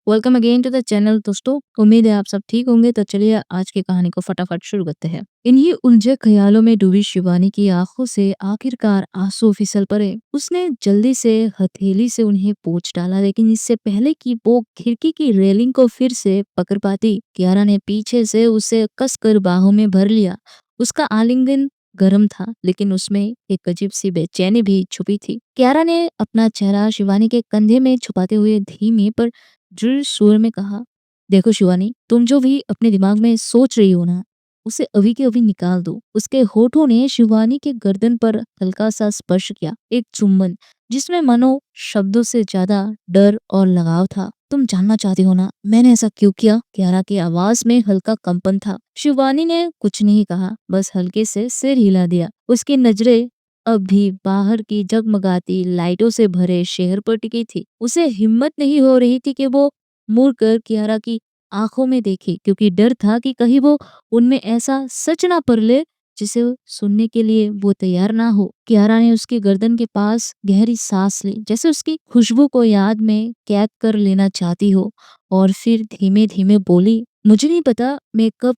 Welcome again to the channel दोस्तों। उम्मीद है आप सब ठीक होंगे। तो चलिए आज की कहानी को फटाफट शुरू करते हैं। इन्हीं उलझे ख्यालों में डूबी शिवानी की आंखों से आखिरकार आंसू फिसल पड़े। उसने जल्दी से हथेली से उन्हें पोंछ डाला, लेकिन इससे पहले कि वो खिड़की की रेलिंग को फिर से पकड़ पाती, कियारा ने पीछे से उसे कसकर बाहों में भर लिया। उसका आलिंगन गर्म था, लेकिन उसमें एक अजीब सी बेचैनी भी छुपी थी। कियारा ने अपना चेहरा शिवानी के कंधे में छुपाते हुए धीमे पर दृढ़ स्वर में कहा, देखो शिवानी, तुम जो भी अपने दिमाग में सोच रही हो ना, उसे अभी के अभी निकाल दो। उसके होठों ने शिवानी के गर्दन पर हल्का सा स्पर्श किया, एक चुम्बन जिसमें मानो शब्दों से ज्यादा डर और लगाव था। तुम जानना चाहती हो ना मैंने ऐसा क्यों किया? कियारा की आवाज में हल्का कंपन था। शिवानी ने कुछ नहीं कहा, बस हल्के से सिर हिला दिया। उसकी नजरें अब भी बाहर की जगमगाती लाइटों से भरे शहर पर टिकी थी। उसे हिम्मत नहीं हो रही थी कि वो मुड़कर कियारा की आंखों में देखे, क्योंकि डर था कि कहीं वो उनमें ऐसा सच ना पढ़ ले जिसे वो सुनने के लिए वो तैयार ना हो। कियारा ने उसकी गर्दन के पास गहरी सांस ली, जैसे उसकी खुशबू को याद में कैद कर लेना चाहती हो, और फिर धीमे धीमे बोली, मुझे नहीं पता मैं कब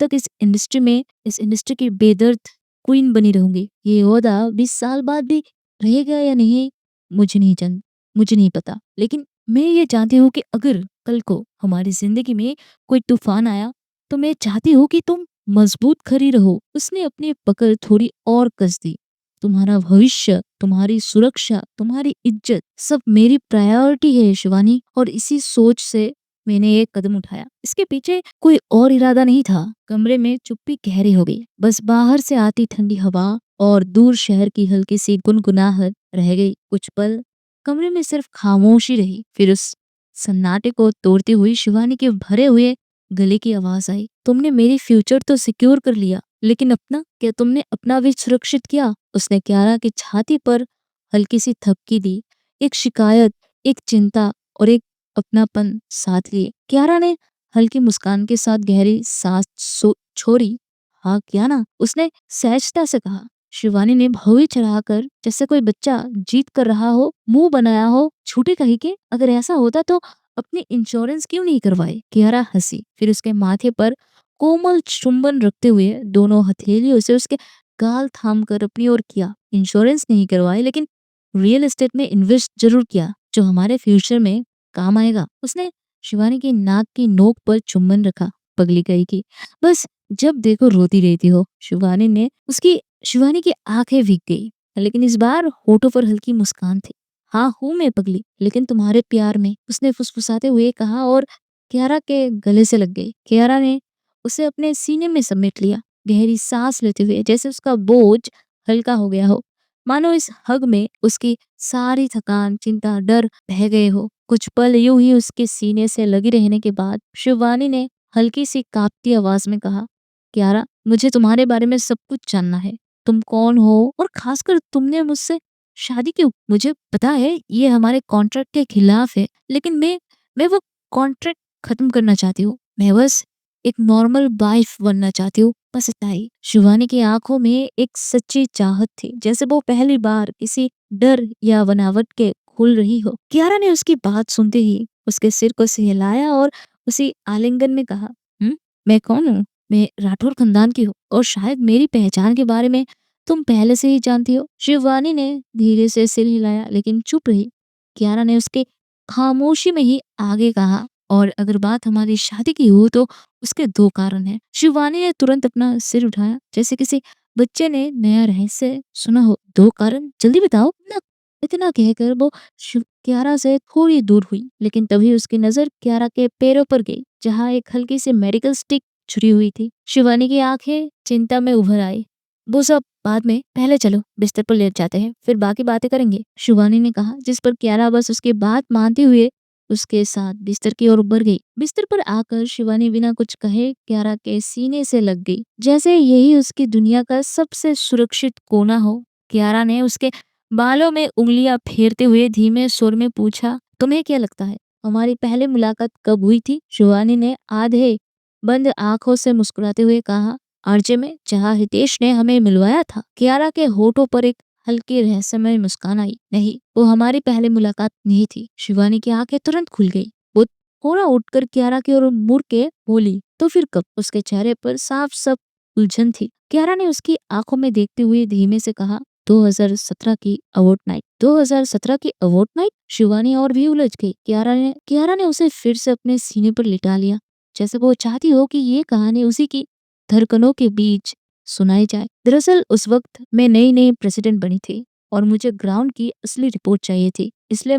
तक इस इंडस्ट्री की बेदर्द क्वीन बनी रहूंगी। ये ओहदा 20 साल बाद भी रहेगा या नहीं, मुझे नहीं पता। लेकिन मैं ये जानती हूँ कि अगर कल को हमारी जिंदगी में कोई तूफान आया, तो मैं चाहती हूँ कि तुम मजबूत खड़ी रहो। उसने अपनी पकड़ थोड़ी और कस दी। तुम्हारा भविष्य, तुम्हारी सुरक्षा, तुम्हारी इज्जत सब मेरी प्रायोरिटी है शिवानी। और इसी सोच से मैंने एक कदम उठाया। इसके पीछे कोई और इरादा नहीं था। कमरे में चुप्पी गहरी हो गई। बस बाहर से आती ठंडी हवा और दूर शहर की हल्की सी गुनगुनाहट रह गई। कुछ पल कमरे में सिर्फ खामोशी रही। फिर उस सन्नाटे को तोड़ती हुई शिवानी के भरे हुए गले की आवाज आई, तुमने मेरी फ्यूचर तो सिक्योर कर लिया, लेकिन अपना क्या तुमने अपना भी सुरक्षित किया? उसने कियारा की छाती पर हल्की सी थपकी दी। एक शिकायत, एक चिंता और एक अपनापन साथ लिए। कियारा ने हल्की मुस्कान के साथ गहरी सांस छोड़ी। हाँ किया ना, उसने सहजता से कहा। शिवानी ने भौं चढ़ाकर, जैसे कोई बच्चा जीत कर रहा हो, मुंह बनाया हो, छूटे कही के, अगर ऐसा होता तो अपनी इंश्योरेंस क्यों नहीं करवाए? कियारा हंसी, फिर उसके माथे पर कोमल चुंबन रखते हुए दोनों हथेलियों से उसके गाल थाम कर अपनी ओर किया। इंश्योरेंस नहीं करवाए, लेकिन रियल एस्टेट में इन्वेस्ट जरूर किया, जो हमारे फ्यूचर में काम आएगा। उसने शिवानी की नाक की नोक पर चुम्बन रखा। पगली गई की बस जब देखो रोती रहती हो। शिवानी की आंखें भीग गई, लेकिन इस बार होठों पर हल्की मुस्कान थी। हाँ हूँ मैं पगली, लेकिन तुम्हारे प्यार में, उसने फुसफुसाते हुए कहा और कियारा के गले से लग गई। कियारा ने उसे अपने सीने में समेट लिया, गहरी सांस लेते हुए, जैसे उसका बोझ हल्का हो गया हो। मानो इस हग में उसकी सारी थकान, चिंता, डर बह गए हो। कुछ पल यूं ही उसके सीने से लगी रहने के बाद शिवानी ने हल्की सी कांपती आवाज में कहा, कियारा, मुझे तुम्हारे बारे में सब कुछ जानना है। तुम कौन हो और खासकर तुमने मुझसे शादी क्यों? मुझे पता है ये हमारे कॉन्ट्रैक्ट के खिलाफ है, लेकिन मैं वो कॉन्ट्रैक्ट खत्म करना चाहती हूँ। मैं बस एक नॉर्मल वाइफ बनना चाहती हूँ, बस इतना ही। शिवानी की आंखों में एक सच्ची चाहत थी, जैसे वो पहली बार किसी डर या बनावट के खुल रही हो। कियारा ने उसकी बात सुनते ही उसके सिर को सहलाया और उसी आलिंगन में कहा, हम्म, मैं कौन हूँ? मैं राठौर खानदान की हूँ, और शायद मेरी पहचान के बारे में तुम पहले से ही जानती हो। शिवानी ने धीरे से सिर हिलाया, लेकिन चुप रही। कियारा ने उसके खामोशी में ही आगे कहा, और अगर बात हमारी शादी की हो तो उसके दो कारण हैं। शिवानी ने तुरंत अपना सिर उठाया, जैसे किसी बच्चे ने नया रहस्य सुना हो। दो कारण, जल्दी बताओ ना। इतना कहकर वो कियारा से थोड़ी दूर हुई, लेकिन तभी उसकी नजर कियारा के पैरों पर गई, जहाँ एक हल्की सी मेडिकल स्टिक छुरी हुई थी। शिवानी की आंखें चिंता में उभर आई। वो सब बाद में, पहले चलो बिस्तर पर लेट जाते हैं, फिर बाकी बातें करेंगे, शिवानी ने कहा, जिस पर कियारा बस उसकी बात मानते हुए उसके साथ बिस्तर की ओर बढ़ गई। बिस्तर पर आकर शिवानी बिना कुछ कहे कियारा के सीने से लग गई, जैसे यही उसकी दुनिया का सबसे सुरक्षित कोना हो। कियारा ने उसके बालों में उंगलियां फेरते हुए धीमे सुर में पूछा, तुम्हें क्या लगता है हमारी पहली मुलाकात कब हुई थी? शिवानी ने आधे बंद आंखों से मुस्कुराते हुए कहा, आरजे में, जहाँ हितेश ने हमें मिलवाया था। कियारा के होठों पर एक हल्की रहस्यमय मुस्कान आई। नहीं, वो हमारी पहली मुलाकात नहीं थी। शिवानी की आंखें तुरंत खुल गई। वो थोड़ा उठकर कियारा की ओर मुड़ के बोली, तो फिर कब? उसके चेहरे पर साफ साफ उलझन थी। कियारा ने उसकी आंखों में देखते हुए धीमे से कहा, 2017 की अवार्ड नाइट। 2017 की अवार्ड नाइट? शिवानी और भी उलझ गई। कियारा ने उसे फिर से अपने सीने पर लिटा लिया, जैसे वो चाहती हो कि ये कहानी उसी की धड़कनों के बीच सुनाई जाए। दरअसल उस वक्त मैं नई नई प्रेसिडेंट बनी थी और मुझे ग्राउंड की असली रिपोर्ट चाहिए थी। इसलिए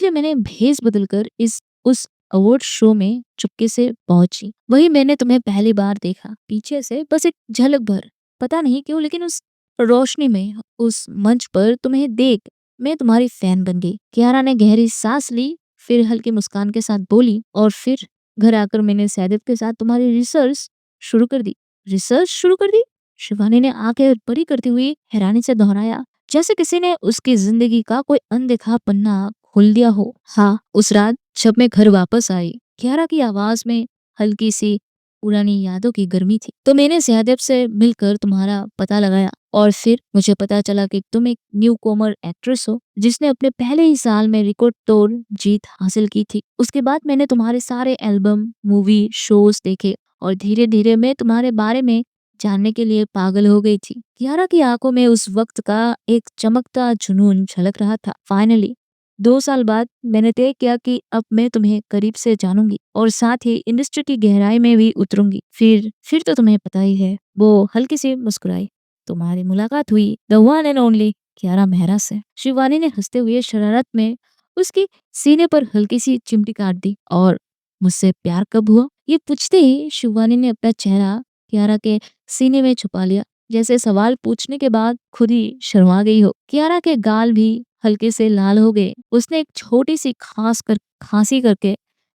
मैंने भेस बदलकर इस उस अवार्ड शो में चुपके से पहुंची। वही मैंने तुम्हें पहली बार देखा, पीछे से बस एक झलक भर। पता नहीं क्यों, लेकिन उस रोशनी में, उस मंच पर तुम्हें देख मैं तुम्हारी फैन बन गई। कियारा ने गहरी सांस ली, फिर हल्की मुस्कान के साथ बोली, और फिर घर आकर मैंने सैदब के साथ तुम्हारी रिसर्च शुरू कर दी। रिसर्च शुरू कर दी? शिवानी ने आंखें बड़ी करती हुई हैरानी से दोहराया, जैसे किसी ने उसकी जिंदगी का कोई अनदेखा पन्ना खोल दिया हो। हाँ, उस रात जब मैं घर वापस आई, कियारा की आवाज में हल्की सी पुरानी यादों की गर्मी थी। तो मैंने सैदब से मिलकर तुम्हारा पता लगाया और फिर मुझे पता चला कि तुम एक न्यू कॉमर एक्ट्रेस हो जिसने अपने पहले ही साल में रिकॉर्ड तोड़ जीत हासिल की थी। उसके बाद मैंने तुम्हारे सारे एल्बम, मूवी, शोज देखे और धीरे धीरे मैं तुम्हारे बारे में जानने के लिए पागल हो गई थी। कियारा की आंखों में उस वक्त का एक चमकता जुनून झलक रहा था। फाइनली 2 साल बाद मैंने तय किया कि अब मैं तुम्हें करीब से जानूंगी और साथ ही इंडस्ट्री की गहराई में भी उतरूंगी। फिर तो तुम्हें पता ही है। वो हल्की सी मुस्कुराई। तुम्हारी मुलाकात हुई the one and only Kiara Mehra से। शिवानी ने हंसते हुए शरारत में उसकी सीने पर हल्की सी चिमटी काट दी। और मुझसे प्यार कब हुआ? ये पूछते ही शिवानी ने अपना चेहरा कियारा के सीने में छुपा लिया, जैसे सवाल पूछने के बाद खुद ही शर्मा गई हो। कियारा के गाल भी हल्के से लाल हो गए। उसने एक छोटी सी खांसी करके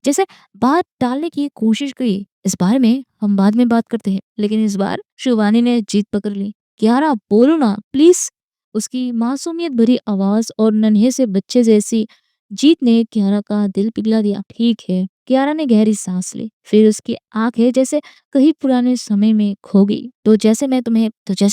जैसे बात टालने की कोशिश की। इस बारे में हम बाद में बात करते हैं, लेकिन इस बार शिवानी ने जीत पकड़ ली। कियारा, बोलो ना प्लीज। उसकी मासूमियत भरी आवाज और नन्हे से बच्चे जैसी जीत ने कियारा का दिल पिघला दिया। ठीक है। कियारा ने गहरी सांस ली, फिर उसकी आंखें जैसे कहीं पुराने समय में खो गई। तो जैसे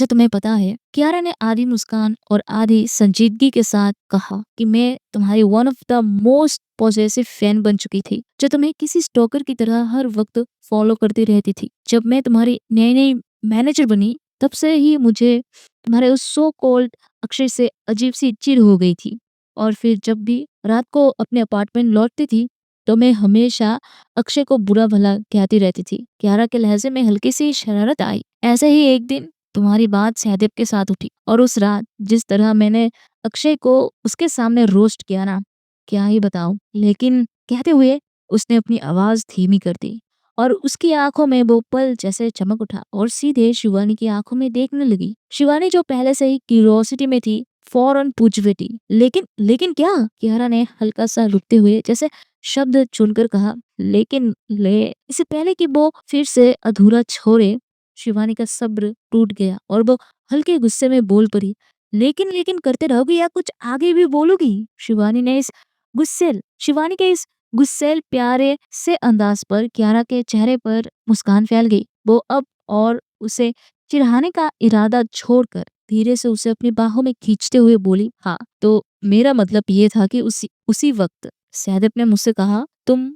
तुम्हें पता है, कियारा ने आधी मुस्कान और आधी संजीदगी के साथ कहा, कि मैं तुम्हारी one of the most possessive fan बन चुकी थी, जो तुम्हें किसी स्टॉकर की तरह हर वक्त फॉलो करती रहती थी। जब मैं तुम्हारी नई नई मैनेजर बनी, तब से ही मुझे तुम्हारे उस सो कॉल्ड अक्षय से अजीब सी चिढ़ हो गई थी। और फिर जब भी रात को अपने अपार्टमेंट लौटती थी, तो मैं हमेशा अक्षय को बुरा भला कहती रहती थी। कियारा के लहजे में हल्की सी शरारत आई। ऐसे ही एक दिन तुम्हारी बात सहदेव के साथ उठी, और उस रात जिस तरह मैंने अक्षय को उसके सामने रोस्ट किया ना, क्या ही बताऊं। लेकिन कहते हुए उसने अपनी आवाज धीमी कर दी, और उसकी आंखों में वो पल जैसे चमक उठा और सीधे शिवानी की आंखों में देखने लगी। शिवानी जो पहले से ही क्यूरियोसिटी में थी, फौरन पूछ बैठी, लेकिन क्या? कियारा ने हल्का सा रुकते हुए जैसे शब्द चुनकर कहा, लेकिन ले इससे पहले कि वो फिर से अधूरा छोड़े, शिवानी का सब्र टूट गया और वो हल्के गुस्से में बोल पड़ी, लेकिन करते रहोगी या कुछ आगे भी बोलोगी? शिवानी के इस गुस्सेल प्यारे से अंदाज पर कियारा के चेहरे पर मुस्कान फैल गई। वो अब और उसे चिढ़ाने का इरादा छोड़कर धीरे से उसे अपनी बाहों में खींचते हुए बोली, हाँ, तो मेरा मतलब ये था कि उसी वक्त सैदब ने मुझसे कहा, तुम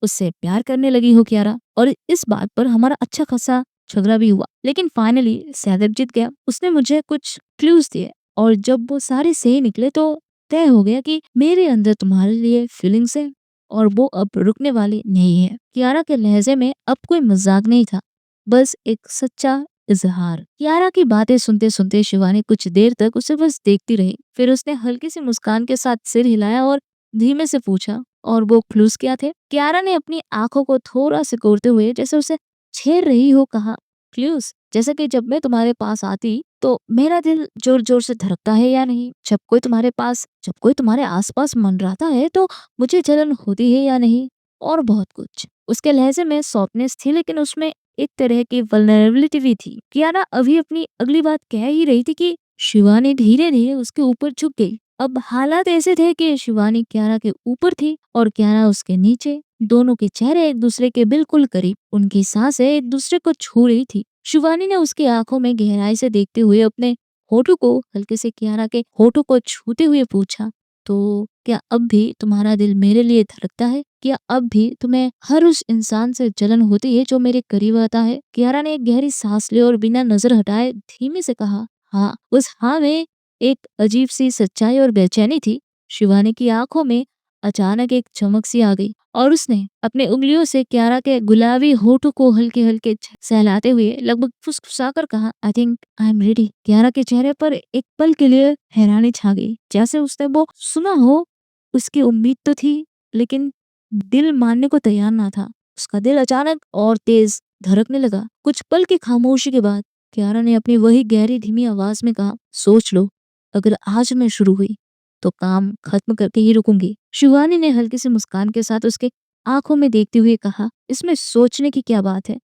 उससे प्यार करने लगी हो कियारा। और इस बात पर हमारा अच्छा खासा झगड़ा भी हुआ, लेकिन फाइनली सैदब जीत गया। उसने मुझे कुछ क्लूज दिए, और जब वो सारे सही निकले तो तय हो गया कि मेरे अंदर तुम्हारे लिए फीलिंग्स है, और वो अब रुकने वाली नहीं है। कियारा के लहजे में अब कोई मजाक नहीं था, बस एक सच्चा इजहार। कियारा की बातें सुनते सुनते शिवानी कुछ देर तक उसे बस देखती रही। फिर उसने हल्की सी मुस्कान के साथ सिर हिलाया और धीमे से पूछा, और वो क्लूज क्या थे? कियारा ने अपनी आंखों को थोड़ा सिकोड़ते हुए जैसे उसे छेड़ रही हो कहा, क्लूज जैसे कि जब मैं तुम्हारे पास आती तो मेरा दिल जोर जोर से धड़कता है या नहीं, जब कोई तुम्हारे आसपास मंडराता है तो मुझे जलन होती है या नहीं, और बहुत कुछ। उसके लहजे में सॉफ्टनेस थी, लेकिन उसमें एक तरह की वल्नरेबिलिटी भी थी। कियारा अभी अपनी अगली बात कह ही रही थी कि शिवानी धीरे धीरे उसके ऊपर झुक गई। अब हालात ऐसे थे कि शिवानी कियारा के ऊपर थी और कियारा उसके नीचे। दोनों के चेहरे एक दूसरे के बिल्कुल करीब, उनकी सांसें एक दूसरे को छू रही थी। शिवानी ने उसकी आंखों में गहराई से देखते हुए अपने होठों को हल्के से कियारा के होठों को छूते हुए पूछा, तो क्या अब भी तुम्हारा दिल मेरे लिए धड़कता है? क्या अब भी तुम्हें हर उस इंसान से जलन होती है जो मेरे करीब आता है? कियारा ने एक गहरी सांस ली और बिना नजर हटाए धीमे से कहा, हाँ। उस हाँ में एक अजीब सी सच्चाई और बेचैनी थी। शिवानी की आंखों में अचानक एक चमक सी आ गई और उसने अपने उंगलियों से कियारा के गुलाबी होठों को हल्के हल्के सहलाते हुए लगभग फुसफुसाकर कहा, I think I am ready. Kiara के चेहरे पर एक पल के लिए हैरानी छा गई, जैसे उसने वो सुना हो। उसकी उम्मीद तो थी, लेकिन दिल मानने को तैयार ना था। उसका दिल अचानक और तेज धड़कने लगा। कुछ पल की खामोशी के बाद कियारा ने अपनी वही गहरी धीमी आवाज में कहा, सोच लो, अगर आज मैं शुरू हुई तो काम खत्म करके ही रुकूंगी। शिवानी ने हल्की सी मुस्कान के साथ उसके आंखों में देखते हुए कहा, इसमें सोचने की क्या बात है,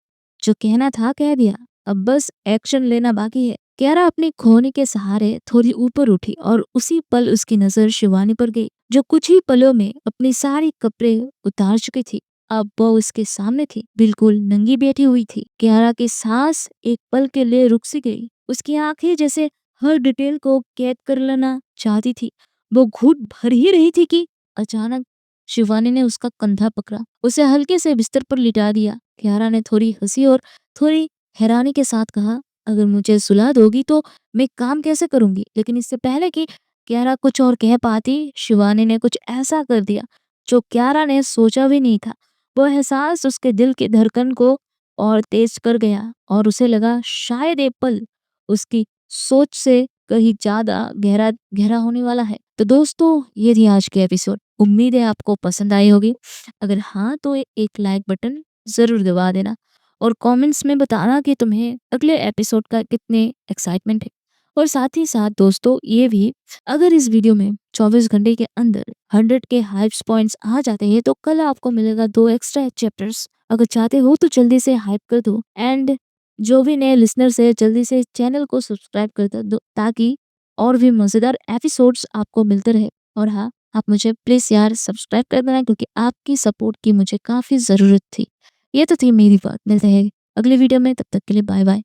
जो कहना था कह दिया, अब बस एक्शन लेना बाकी है। कियारा अपनी खोनी के सहारे थोड़ी ऊपर उठी और उसी पल उसकी नजर शिवानी पर गई, जो कुछ ही पलों में अपनी सारी कपड़े उतार चुकी थी। अब वो उसके सामने थी, बिल्कुल नंगी बैठी हुई थी। कियारा की सांस एक पल के लिए रुक सी गई। उसकी आंखें जैसे हर डिटेल को कैद कर लेना चाहती थी। वो घूट भर ही रही थी कि अचानक शिवानी ने उसका कंधा पकड़ा, उसे हल्के से बिस्तर पर लिटा दिया। कियारा ने थोड़ी हंसी और थोड़ी हैरानी के साथ कहा, अगर मुझे सुला दोगी तो मैं काम कैसे करूंगी? लेकिन इससे पहले कि कियारा कुछ और कह पाती, शिवानी ने कुछ ऐसा कर दिया जो कियारा ने सोचा भी नहीं था। वो एहसास उसके दिल की धड़कन को और तेज कर गया और उसे लगा शायद ये पल उसकी सोच से कहीं ज्यादा गहरा गहरा होने वाला है। तो दोस्तों, ये थी आज की एपिसोड। उम्मीद है आपको पसंद आई होगी। अगर हाँ तो एक लाइक बटन जरूर दबा देना और कमेंट्स में बताना कि तुम्हें अगले एपिसोड का कितने एक्साइटमेंट है। और साथ ही साथ दोस्तों, ये भी, अगर इस वीडियो में 24 घंटे के अंदर 100 के हाइप्स पॉइंट्स आ जाते हैं तो कल आपको मिलेगा 2 एक्स्ट्रा चैप्टर्स। अगर चाहते हो तो जल्दी से हाइप कर दो एंड जो भी नए लिसनर्स है जल्दी से चैनल को सब्सक्राइब कर दो ताकि और भी मजेदार एपिसोड्स आपको मिलते रहे। और हाँ, आप मुझे प्लीज यार सब्सक्राइब कर देना, क्योंकि आपकी सपोर्ट की मुझे काफी जरूरत थी। ये तो थी मेरी बात। मिलते हैं अगले वीडियो में, तब तक के लिए बाय बाय।